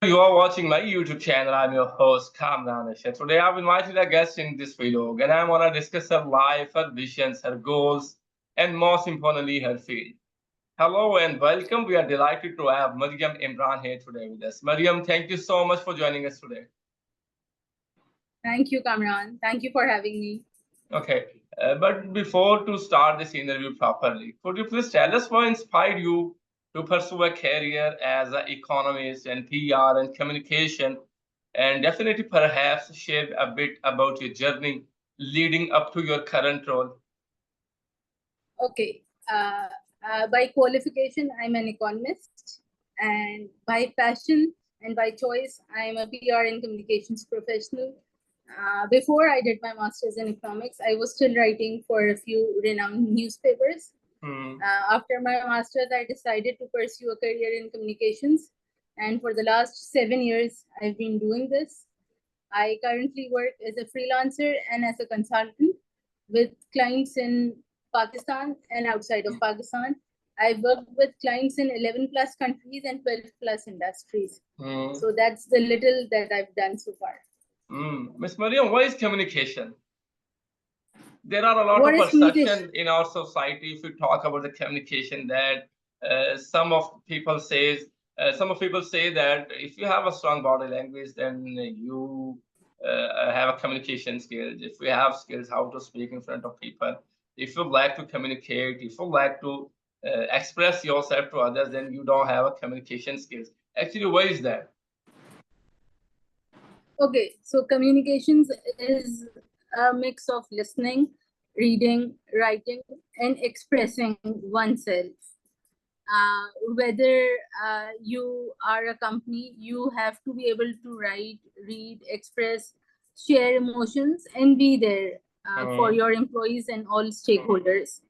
You are watching my YouTube channel. I'm your host, Kamran Ashar. Today, I've invited a guest in this video, and I want to discuss her life, her visions, her goals, and most importantly, her field. Hello and welcome. We are delighted to have Mariam Imran here today with us. Mariam, thank you so much for joining us today. Thank you, Kamran. Thank you for having me. Okay, but before to start this interview properly, could you please tell us what inspired you to pursue a career as an economist and PR and communication, and definitely perhaps share a bit about your journey leading up to your current role? Okay. By qualification, I'm an economist, and by passion and by choice, I'm a PR and communications professional. Before I did my master's in economics, I was still writing for a few renowned newspapers. After my master's, I decided to pursue a career in communications, and for the last 7 years, I've been doing this. I currently work as a freelancer and as a consultant with clients in Pakistan and outside of Pakistan. I've worked with clients in 11 plus countries and 12 plus industries. So that's the little that I've done so far. Miss Mariam, what is communication? There are a lot What of is communication? perception in our society if we talk about the communication that some of people say that if you have a strong body language, then you have a communication skills. If you have skills how to speak in front of people, if you like to communicate, if you like to express yourself to others, then you don't have a communication skills. Actually, what is that? Okay, so communications is a mix of listening, reading, writing, and expressing oneself. Whether you are a company, you have to be able to write, read, express, share emotions, and be there for your employees and all stakeholders.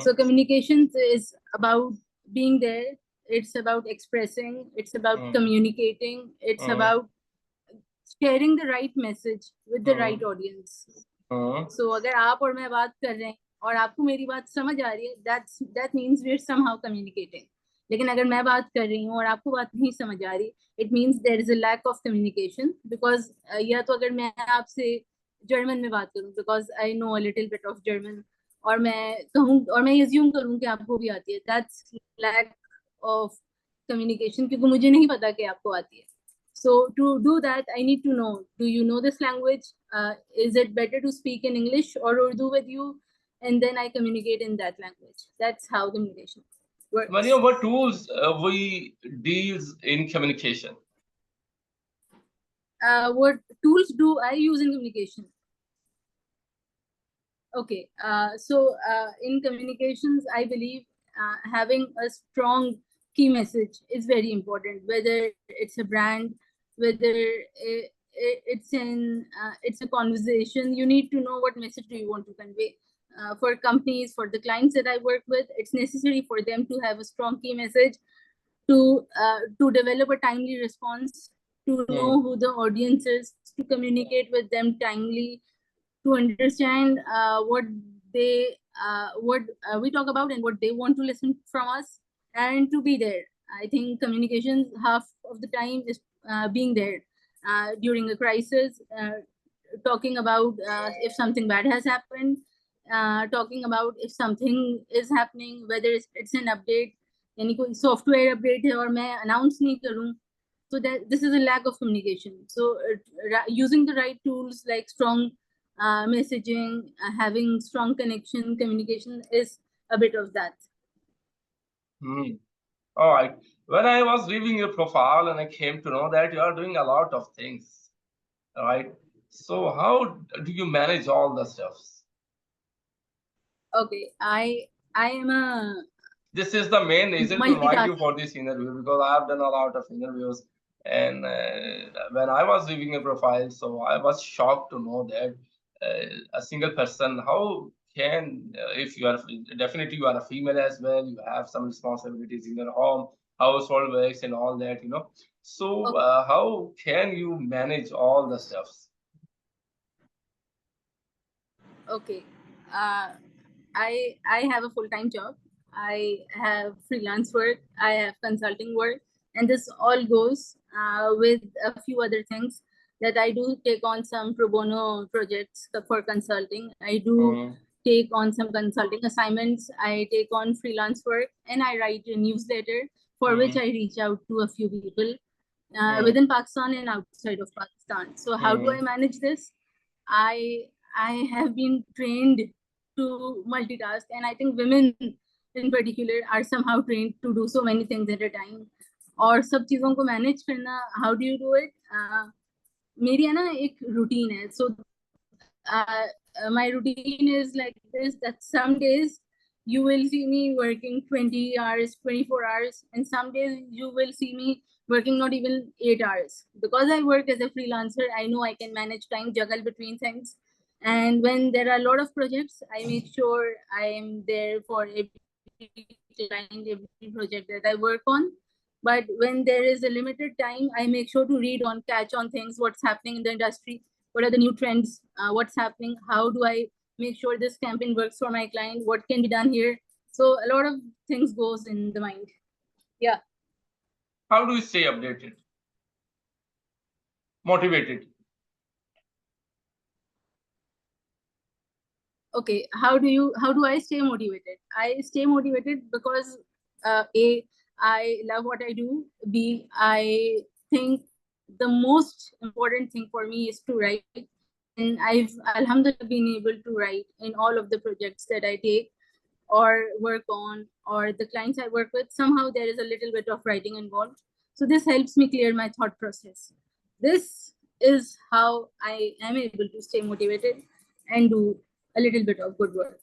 So communications is about being there. It's about expressing. It's about communicating. It's about sharing the right message with the right audience. So अगर आप और मैं बात कर रहे हैं और आपको मेरी बात समझ आ रही है, that means we're somehow communicating. लेकिन अगर मैं बात कर रही हूँ और आपको बात नहीं समझ आ रही, it means there is a lack of communication. Because या तो अगर मैं आपसे जर्मन में बात करूँ, because I know a little bit of German, और मैं कहूँ और मैं assume करूँ कि आपको भी आती है, that's lack of communication, क्योंकि मुझे नहीं पता कि आपको आती है. So to do that, I need to know, do you know this language? Is it better to speak in English or Urdu with you? And then I communicate in that language. That's how communication works. Mariam, what tools we deals in communication? What tools do I use in communication? Okay, so in communications, I believe having a strong key message is very important. Whether it's a brand, whether it's a conversation, you need to know what message do you want to convey. For companies, for the clients that I work with, it's necessary for them to have a strong key message, to develop a timely response, to know who the audience is, to communicate with them timely, to understand what we talk about and what they want to listen from us, and to be there. I think communications half of the time is being there during a crisis, talking about if something bad has happened, talking about if something is happening, whether it's an update, यानी कोई software update है और मैं announce नहीं करूं, so that this is a lack of communication. So using the right tools like strong messaging, having strong connection, communication is a bit of that. All right. When I was reading your profile and I came to know that you are doing a lot of things, all right? So how do you manage all the stuffs? Okay, I am a... This is the main reason to invite you for this interview, because I have done a lot of interviews, and when I was reading your profile, so I was shocked to know that a single person, how can, if you are, definitely you are a female as well, you have some responsibilities in your home, household works and all that, you know. So how can you manage all the stuffs? Okay, I have a full-time job. I have freelance work, I have consulting work, And this all goes with a few other things that I do take on some pro bono projects for consulting. I do take on some consulting assignments. I take on freelance work, and I write a newsletter for which I reach out to a few people within Pakistan and outside of Pakistan. So how do I manage this? I have been trained to multitask, and I think women in particular are somehow trained to do so many things at a time. और सब चीजों को manage करना, how do you do it? मेरी है ना एक routine है. So my routine is like this, that some days you will see me working 20 hours, 24 hours, and some days you will see me working not even 8 hours. Because I work as a freelancer, I know I can manage time, juggle between things. And when there are a lot of projects, I make sure I am there for every client, every project that I work on. But when there is a limited time, I make sure to read on, catch on things, what's happening in the industry, what are the new trends, what's happening, how do I make sure this campaign works for my client, what can be done here. So a lot of things goes in the mind. Yeah. How do you stay updated, motivated? Okay, how do I stay motivated? I stay motivated because A, I love what I do. B, I think the most important thing for me is to write. And I've alhamdulillah been able to write in all of the projects that I take or work on, or the clients I work with. Somehow there is a little bit of writing involved. So this helps me clear my thought process. This is how I am able to stay motivated and do a little bit of good work.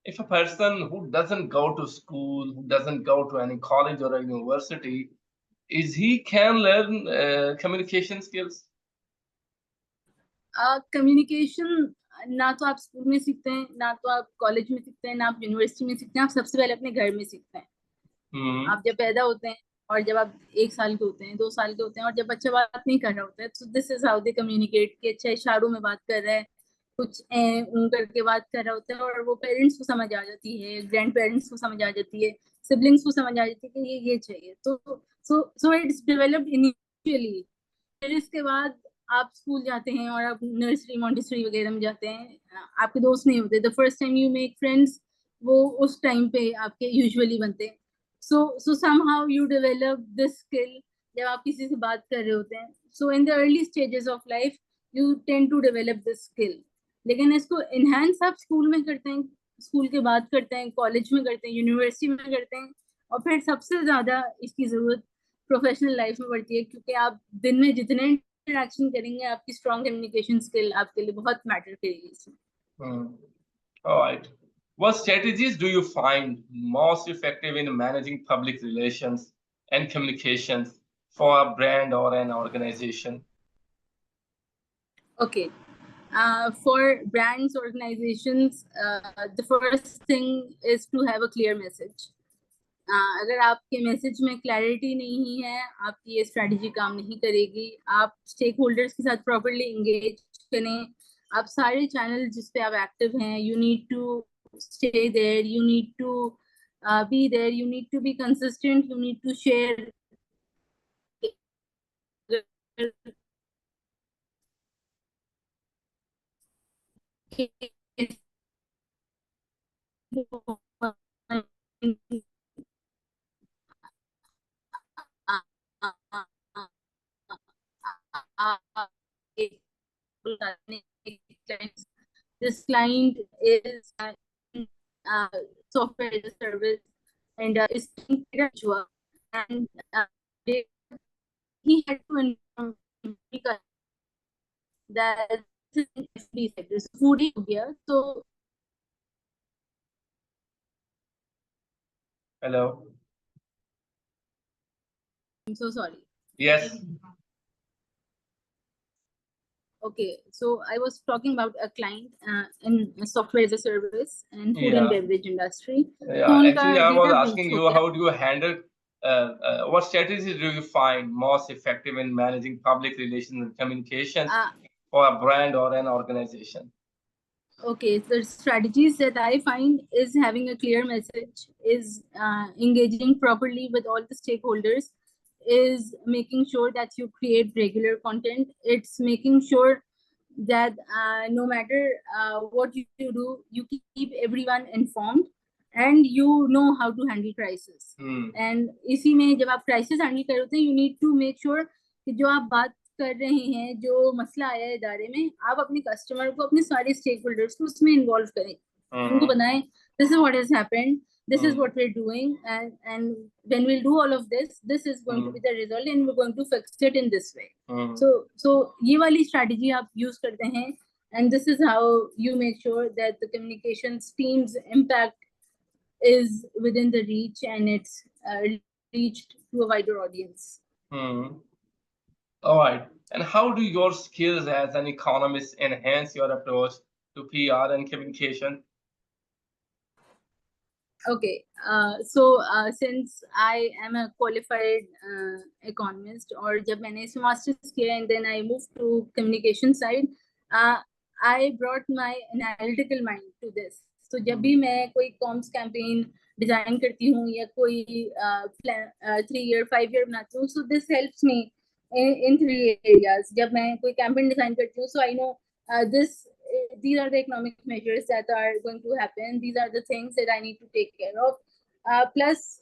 If a person who doesn't go to school, who doesn't go to any college or a university, is he can learn communication skills? Communication ना तो आप school में सीखते हैं, ना तो आप college में सीखते हैं, ना आप यूनिवर्सिटी में सीखते हैं. आप सबसे पहले अपने घर में सीखते हैं. आप जब पैदा होते हैं और जब आप 1 साल के होते हैं, 2 साल के होते हैं, और जब बच्चा बात नहीं कर रहा होता है, तो this is how they communicate. कि अच्छा इशारों में बात कर रहा है, कुछ करके बात कर रहा होता है, और वो पेरेंट्स को समझ आ जाती है, ग्रैंड पेरेंट्स को समझ आ जाती है, सिबलिंग्स को समझ आ जाती है कि ये चाहिए. तो सो इट्स डेवलप्ड इनिशियली. फिर इसके बाद आप स्कूल जाते हैं और आप नर्सरी मॉन्टेसरी वगैरह में जाते हैं, आपके दोस्त नहीं होते. The first time you make friends, वो उस टाइम पे आपके यूजुअली बनते हैं. So somehow you develop this skill जब आप किसी से बात कर रहे होते हैं. So in the early stages of life you tend to develop this skill. लेकिन इसको इनहेंस आप स्कूल में करते हैं, स्कूल के बाद करते हैं, कॉलेज में करते हैं, यूनिवर्सिटी में करते हैं, और फिर सबसे ज्यादा इसकी जरूरत प्रोफेशनल लाइफ में पड़ती है. क्योंकि आप दिन में जितने इंटरेक्शन करेंगे, आपकी स्ट्रॉन्ग कम्युनिकेशन स्किल आपके लिए बहुत मैटर करेगी इसमें. All right. What strategies do you find most effective in managing public relations and communications for a brand or an organization? Okay. For brands, organizations, the first thing is to have a clear message. अगर आपके message में clarity नहीं है, आपकी ये strategy काम नहीं करेगी. आप स्टेक होल्डर्स के साथ प्रॉपर्ली इंगेज करें. आप सारे चैनल जिस पे आप एक्टिव हैं, you need to stay there, you need to be there, you need to be consistent, you need to share. This client is software as a service, and is and he had to inform that this is FD sector, foodie here. So Hello. I'm so sorry. Yes. Okay, so I was talking about a client in software as a service and food and beverage industry. Yeah, so actually, I was asking you, how do you handle, what strategies do you find most effective in managing public relations and communications for a brand or an organization? Okay, the strategies that I find is having a clear message, is engaging properly with all the stakeholders, is making sure that you create regular content. It's making sure that no matter what you do, you keep everyone informed and you know how to handle crisis. And इसी में जब आप crisis handle कर रहे होते हैं, you need to make sure कि जो आप बात कर रहे हैं, जो मसला आया है इदारे में, आप अपने कस्टमर को, अपने सारे stakeholders को उसमें involve करें, उनको बताएं this is what has happened, this is what we're doing, and when we'll do all of this, this is going to be the result and we're going to fix it in this way. So ये वाली strategy आप use करते हैं, and this is how you make sure that the communications team's impact is within the reach and it's reached to a wider audience. All right. And how do your skills as an economist enhance your approach to PR and communication? Okay, so since I am a qualified economist, और जब मैंने इस masters किया and then I moved to communication side, I brought my analytical mind to this. So जब भी मैं कोई comms campaign design करती हूँ या कोई 3-year 5-year बनाती हूँ, so this helps me in 3 areas. जब मैं कोई campaign design करती हूँ, so I know these are the economic measures that are going to happen. These are the things that I need to take care of. Plus,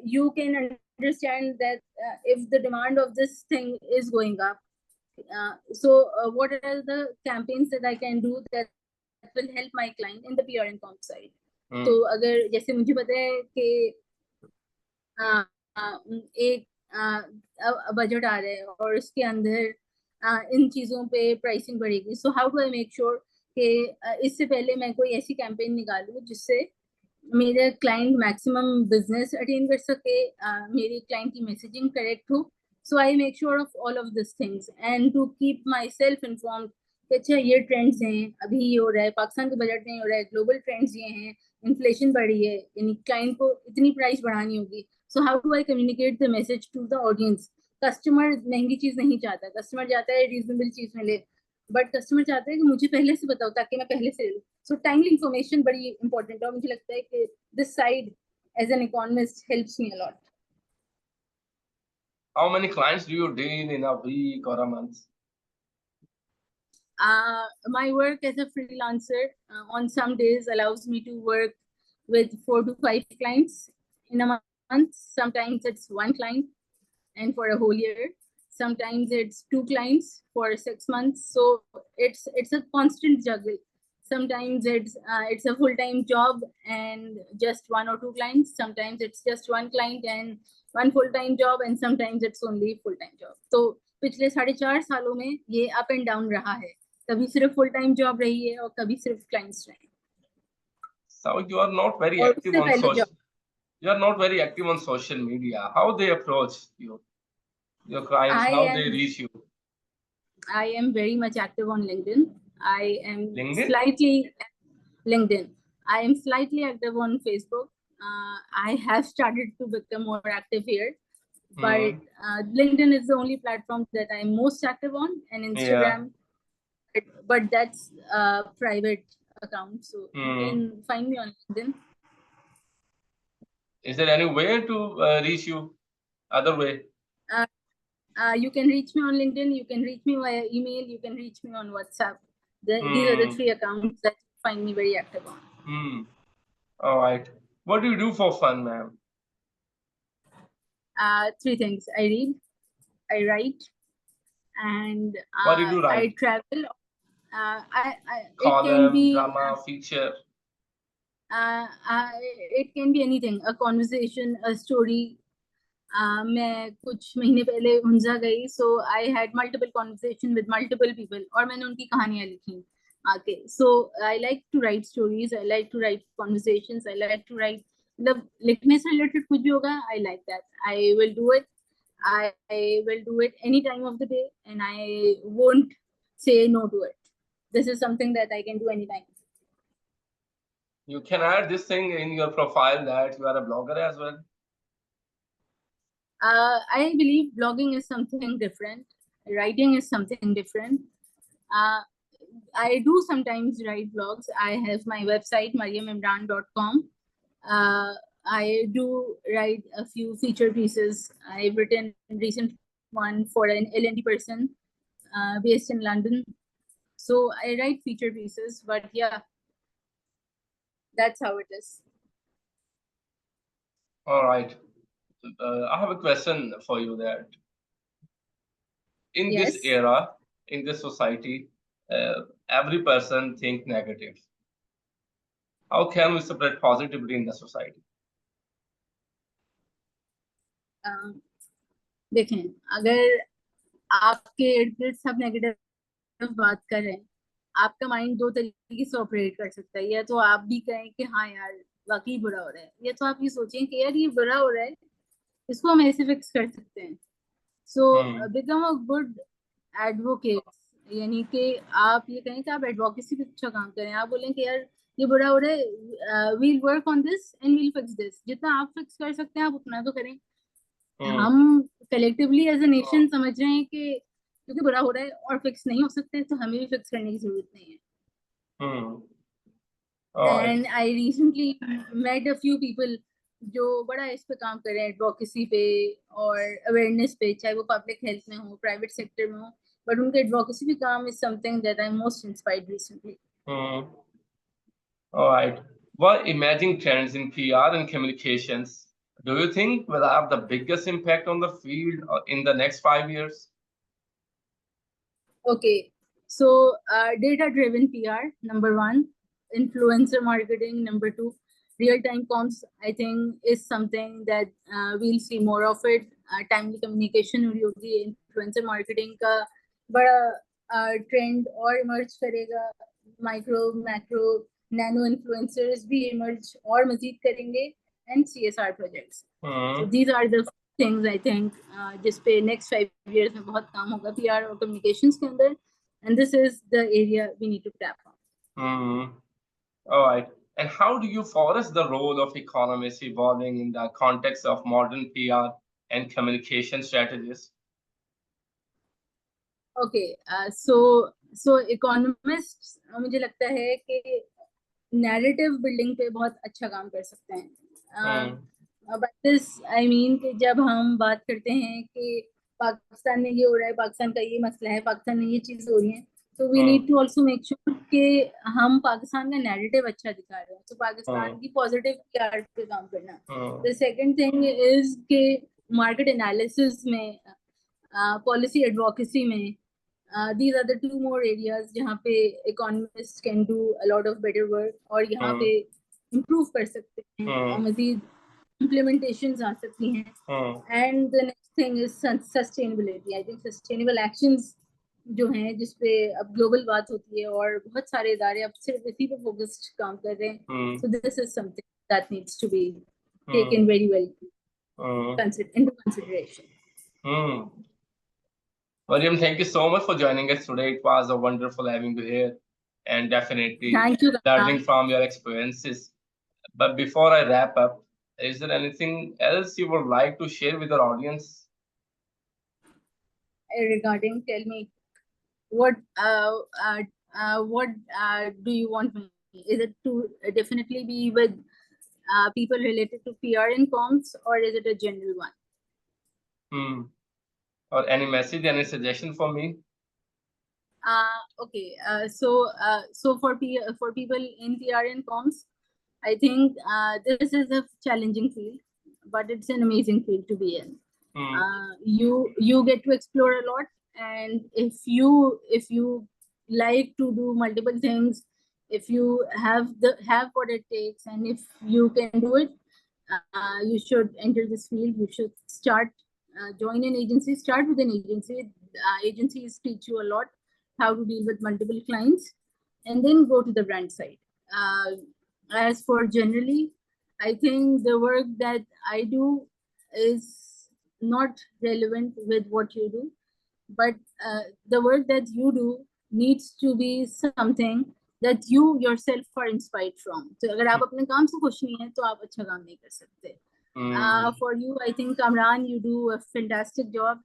you can understand that if the demand of this thing is going up, so what are the campaigns that I can do that will help my client in the PR and comp side? तो अगर जैसे मुझे पता है कि एक budget आ रहा है और उसके अंदर इन चीजों पे प्राइसिंग बढ़ेगी, सो how do I make sure कि इससे पहले मैं कोई ऐसी कैंपेन निकालूं जिससे मेरे क्लाइंट मैक्सिमम बिजनेस अटेन कर सके, मेरे क्लाइंट की मैसेजिंग करेक्ट हो. So I make sure of all of this things and to keep myself informed कि अच्छा ये ट्रेंड्स हैं, अभी ये हो रहा है, पाकिस्तान के बजट में हो रहा है, ग्लोबल ट्रेंड्स ये हैं, इन्फ्लेशन बढ़ी है, यानी क्लाइंट को इतनी प्राइस बढ़ानी होगी. So how do I communicate the message to the audience? Customer महंगी चीज नहीं चाहता, कस्टमर चाहता है रीजनेबल चीज मिले, बट कस्टमर चाहता है कि मुझे पहले से बताओ ताकि मैं पहले से ले लूं. सो टाइमली इंफॉर्मेशन बड़ी इंपॉर्टेंट है और मुझे लगता है कि this side as an economist helps me a lot. How many clients do you deal in a week or a month? My work as a freelancer on some days allows me to work with 4 to 5 clients in a month. Sometimes it's 1 client and for a whole year. Sometimes it's 2 clients for 6 months. So it's a constant juggle. Sometimes it's a full-time job and just 1 or 2 clients. Sometimes it's just 1 client and 1 full-time job, and sometimes it's only full-time job. So पिछले 4.5 सालों में ये up and down रहा है. कभी सिर्फ full-time job रही है और कभी सिर्फ clients रहे. So you are not very active on social. You are not very active on social media. How they approach you, your clients? How they reach you? I am very much active on LinkedIn. I am slightly LinkedIn. I am slightly active on Facebook. I have started to become more active here, but LinkedIn is the only platform that I'm most active on, and Instagram. Yeah. But that's a private account, so you can find me on LinkedIn. Is there any way to reach you? Other way? You can reach me on LinkedIn. You can reach me via email. You can reach me on WhatsApp. These are the 3 accounts that you find me very active on. All right. What do you do for fun, ma'am? 3 things. I read, I write, and what do you do, I travel. Column, it can be drama, feature. It can be anything. A conversation, a story. मैं कुछ महीने पहले हुंजा गई, so I had multiple conversation with multiple people और मैंने उनकी कहानियां लिखी आके. So I like to write stories, I like to write conversations, I like to write, मतलब लिखने से related कुछ भी होगा, I like that. I will do it. I will do it any time of the day, and I won't say no to it. This is something that I can do anytime. You can add this thing in your profile that you are a blogger as well. I believe blogging is something different. Writing is something different. I do sometimes write blogs. I have my website, mariamimran.com. I do write a few feature pieces. I've written a recent one for an L&D person based in London. So I write feature pieces, but yeah, that's how it is. All right. I have a question for you there. In this Yes. era, in this society, every person think negative. How can we separate positivity in the society? देखें, अगर आपके इर्द गिर्द सब negative बात कर रहे हैं, आपका माइंड दो तरीके से ऑपरेट कर सकता है. या तो आप भी कहें कि हाँ यार वाकई बुरा हो रहा है, या तो आप ये सोचें कि यार ये बुरा हो रहा है, इसको हम ऐसे फिक्स कर सकते हैं. So become a good advocate, यानी कि आप ये कहें कि आप एडवोकेसी पे अच्छा काम करें. आप बोलें कि यार ये बुरा हो रहा है, we'll work on this and we'll fix this. जितना आप फिक्स कर सकते हैं आप उतना तो करें. हम कलेक्टिवली एज अ नेशन समझ रहे हैं कि क्योंकि बुरा हो रहा है और फिक्स नहीं हो सकते, तो हमें भी फिक्स करने की जरूरत नहीं है. And I recently met a few people जो बड़ा इस पे काम कर रहे हैं, एडवोकेसी पे और अवेयरनेस पे, चाहे वो पब्लिक हेल्थ में हो, प्राइवेट सेक्टर में हो, बट उनका एडवोकेसी भी काम is something that I am most inspired recently. All right. What emerging trends in PR and communications do you think will have the biggest impact on the field in the next 5 years? Okay, so data-driven PR, number one, influencer marketing, number two, real-time comms, I think is something that we'll see more of it. Timely communication हुई होगी, influencer marketing का बड़ा trend और emerge करेगा. Micro, macro, nano influencers भी emerge और मजीद करेंगे, and CSR projects. So these are the things I think जिस पे next 5 years में बहुत काम होगा PR और communications के अंदर, and this is the area we need to tap on. All right. And how do you foresee the role of economists evolving in the context of modern PR and communication strategies? Okay, so economists मुझे लगता है कि narrative building पे बहुत अच्छा काम कर सकते हैं. By this I mean कि जब हम बात करते हैं कि पाकिस्तान में ये हो रहा है, पाकिस्तान का ये मसला है, पाकिस्तान में ये चीज हो रही है, तो we need to also make sure कि हम पाकिस्तान का narrative अच्छा दिखा रहे हैं. तो पाकिस्तान की positive PR पे काम करना. The second thing is कि market analysis में, policy advocacy में, these are the two more areas जहाँ पे economists can do a lot of better work और यहाँ पे improve कर सकते हैं और मजीद implementations आ सकती हैं. And the next thing is sustainability. I think sustainable actions जो हैं जिसपे अब global बात होती है और बहुत सारे इदारे अब सिर्फ इसी पे focused काम कर रहे हैं. So this is something that needs to be taken very well into consideration. William, thank you so much for joining us today. It was a wonderful having you here and definitely Thank you, learning from your experiences. But before I wrap up, is there anything else you would like to share with our audience? Regarding, tell me, what do you want me? Is it to definitely be with people related to PR and comms, or is it a general one? Or any message, any suggestion for me? Okay. So for people in PR and comms, I think this is a challenging field, but it's an amazing field to be in. You get to explore a lot, and if you like to do multiple things, if you have what it takes, and if you can do it, you should enter this field. You should start, join an agency, start with an agency. Agencies teach you a lot how to deal with multiple clients, and then go to the brand side. As for generally, I think the work that I do is not relevant with what you do, but the work that you do needs to be something that you yourself are inspired from. So अगर आप अपने काम से खुश नहीं हैं तो आप अच्छा काम नहीं कर सकते. For you, I think, Kamran, you do a fantastic job.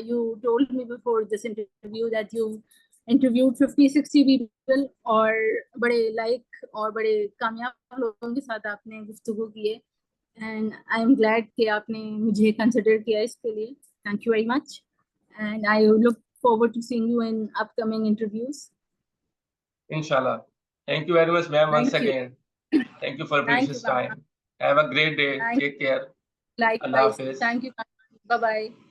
You told me before this interview that you interviewed 50-60 people और बड़े like और बड़े कामयाब लोगों के साथ आपने गुफ्तगू की है. and I am glad कि आपने मुझे consider किया इसके लिए. Thank you very much, and I look forward to seeing you in upcoming interviews. Inshallah. Thank you very much, ma'am, once again. Thank you for precious time. Have a great day. Take care. Allah Likewise. Hafiz. Thank you. Bye bye.